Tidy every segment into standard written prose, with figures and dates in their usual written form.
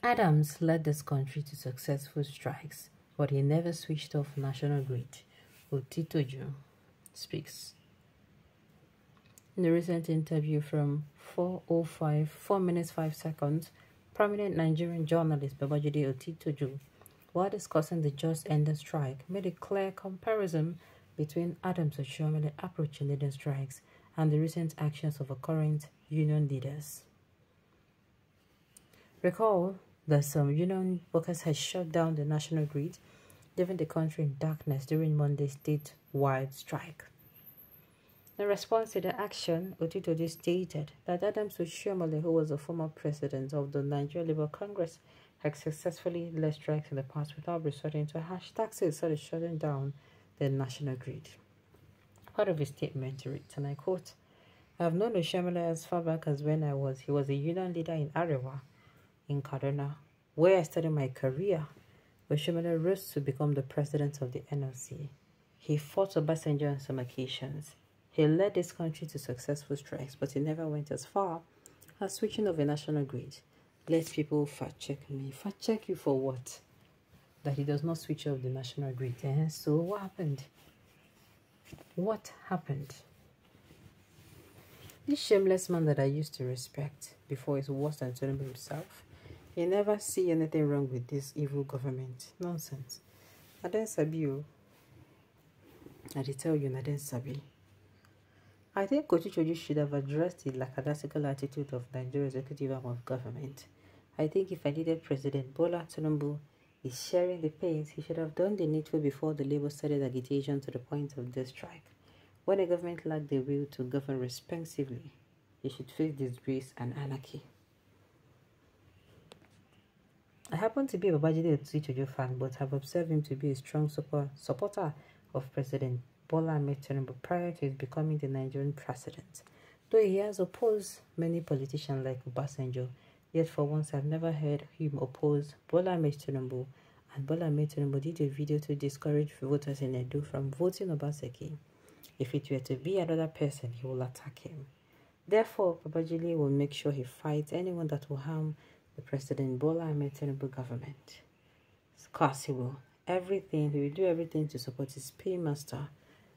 Adams led this country to successful strikes, but he never switched off national grid. Otitoju speaks. In a recent interview from 4 minutes 5 seconds, prominent Nigerian journalist Babajide Otitoju, while discussing the just ended strike, made a clear comparison between Adams' Oshiomole approach in leading strikes and the recent actions of our current union leaders. Recall that some union workers had shut down the national grid, leaving the country in darkness during Monday's statewide strike. In response to the action, Otitoju stated that Adams Oshiomole, who was a former president of the Nigeria Labour Congress, had successfully led strikes in the past without resorting to harsh taxes, such as shutting down the national grid. Part of his statement reads, and I quote, "I have known Oshiomole as far back as when he was a union leader in Arewa, in Kaduna, where I started my career. Oshiomole rose to become the president of the NLC. He fought Obasanjo on some occasions. He led this country to successful strikes, but he never went as far as switching off a national grid. Let people fact-check me." Fact-check you for what? That he does not switch off the national grid. So what happened? What happened? This shameless man that I used to respect before is worse than Tinubu himself. He never see anything wrong with this evil government. Nonsense. I don't sabi you. I tell you, I don't sabi. I think Otitoju should have addressed the lackadaisical attitude of Nigeria's executive arm of government. I think if I needed President Bola Tinubu is sharing the pains, he should have done the needful before the Labour started agitation to the point of this strike. When a government lacked the will to govern responsibly, he should face disgrace and anarchy. I happen to be a Babajide Otitoju fan, but have observed him to be a strong supporter of President Bola Tinubu prior to his becoming the Nigerian president. Though he has opposed many politicians like Obasanjo, yet for once I've never heard him oppose Bola Tinubu, and Bola Tinubu did a video to discourage voters in Edo from voting Obaseki. If it were to be another person, he will attack him. Therefore, Babajide will make sure he fights anyone that will harm the President Bola Tinubu government. Of course he will. He will do everything to support his paymaster,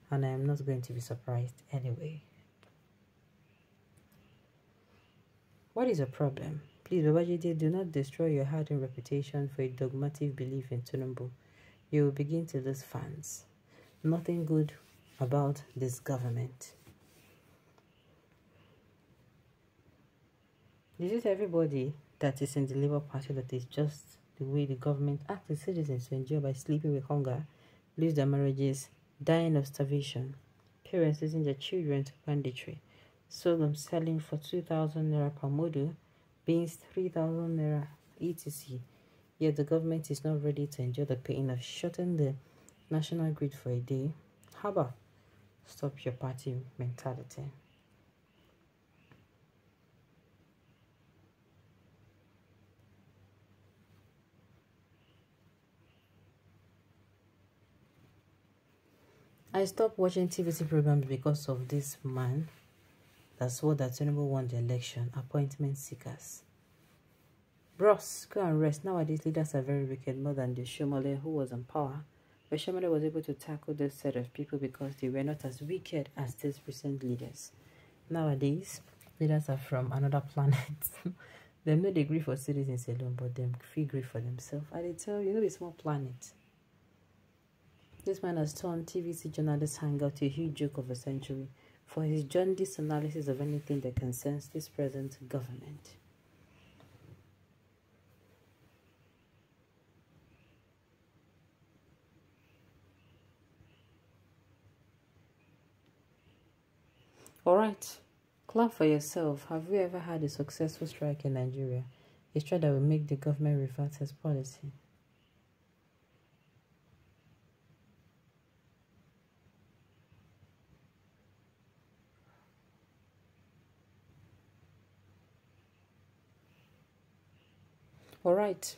and I am not going to be surprised anyway. What is the problem? Please, Babajide, do not destroy your hard-earned reputation for a dogmatic belief in Tinubu. You will begin to lose fans. Nothing good about this government. Is it everybody that is in the Labour Party that is just the way the government asks the citizens to endure by sleeping with hunger, lose their marriages, dying of starvation, parents losing their children to banditry, sorghum selling for 2,000 naira per model, beans 3,000 naira, etc. Yet the government is not ready to endure the pain of shutting the national grid for a day? How about stop your party mentality? I stopped watching TVC programs because of this man that swore that Tinubu won the election. Appointment seekers. Bros, go and rest. Nowadays, leaders are very wicked, more than the Oshiomole who was in power. But Oshiomole was able to tackle this set of people because they were not as wicked as these recent leaders. Nowadays, leaders are from another planet. They no degree for citizens alone, but them free grief for themselves. I tell you, it's a small planet. This man has turned TVC journalists' hangout to a huge joke of a century for his jaundiced analysis of anything that concerns this present government. Alright, clap for yourself. Have you ever had a successful strike in Nigeria? A strike that will make the government revert its policy? Alright,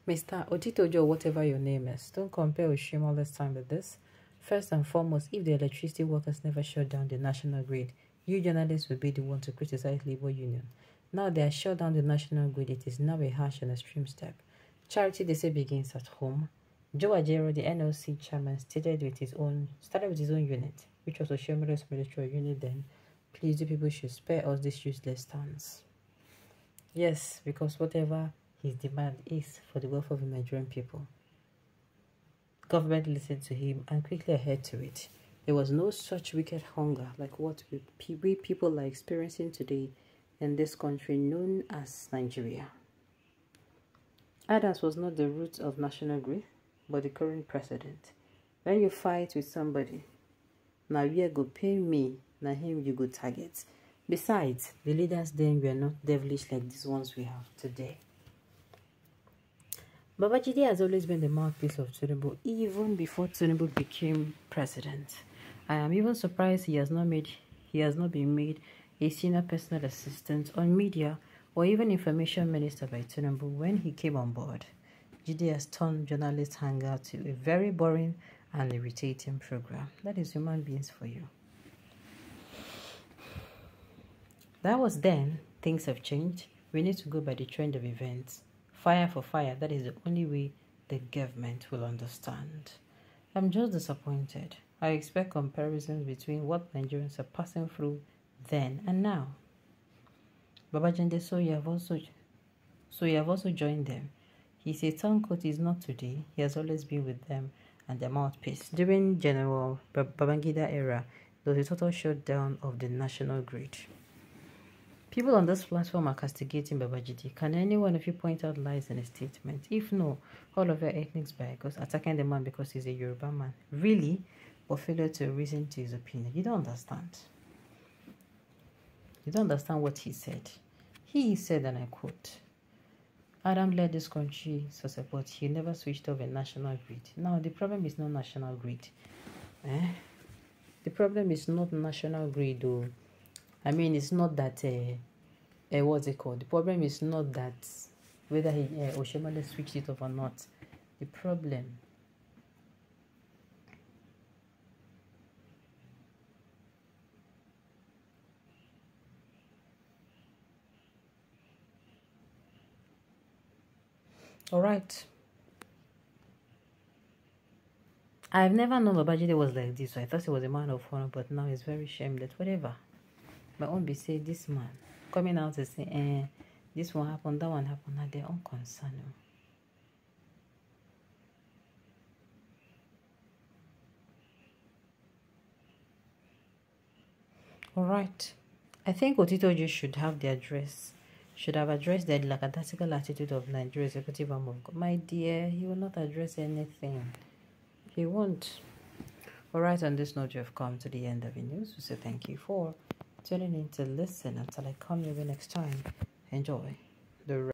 Mr. Otitoju, or whatever your name is, don't compare Oshiomole's time with this. First and foremost, if the electricity workers never shut down the national grid, You journalists will be the one to criticize labor union. Now they are shut down the national grid. It is now a harsh and extreme step. Charity, they say, begins at home. Joe Ajero, the NLC chairman, started with his own unit, which was Oshiomole's military unit then. Please, the people should spare us this useless stance. Yes, because whatever his demand is for the welfare of the Nigerian people, government listened to him and quickly adhered to it. There was no such wicked hunger like what we people are experiencing today in this country known as Nigeria. Adams was not the root of national grief, but the current president. When you fight with somebody, now you go pay me, now him you go target. Besides, the leaders then were not devilish like these ones we have today. Babajide has always been the mouthpiece of Tinubu, even before Tinubu became president. I am even surprised he has not been made a senior personal assistant on media or even information minister by Tinubu when he came on board. Jide has turned journalist hangout to a very boring and irritating program. That is human beings for you. That was then. Things have changed. We need to go by the trend of events. Fire for fire. That is the only way the government will understand. I'm just disappointed. I expect comparisons between what Nigerians are passing through then and now. Babajide, so you have also joined them. His turncoat is not today. He has always been with them and their mouthpiece. During General Babangida era, there was a total shutdown of the national grid. People on this platform are castigating Babajide. Can any one of you point out lies in a statement? If no, all of your ethnic bias attacking the man because he's a Yoruba man. Really? Or failure to reason to his opinion. You don't understand. You don't understand what he said. He said, and I quote, Adam led this country so support. He never switched off a national grid. Now, the problem is not national grid. The problem is not national grid, though. I mean, it's not that, what's it called? The problem is not that whether Oshiomole switched it off or not. The problem all right. I've never known Babajide was like this, so I thought he was a man of honor, but now he's very shameless. Whatever. My own be say this man coming out to say, this one happened, that one happened, now they're unconcerned. All right. I think Otitoji should have addressed the lackadaisical attitude of Nigeria's executive arm of God. My dear, he will not address anything. He won't. All right, on this note, you have come to the end of the news. We say thank you for tuning in to listen. Until I come your way next time, enjoy the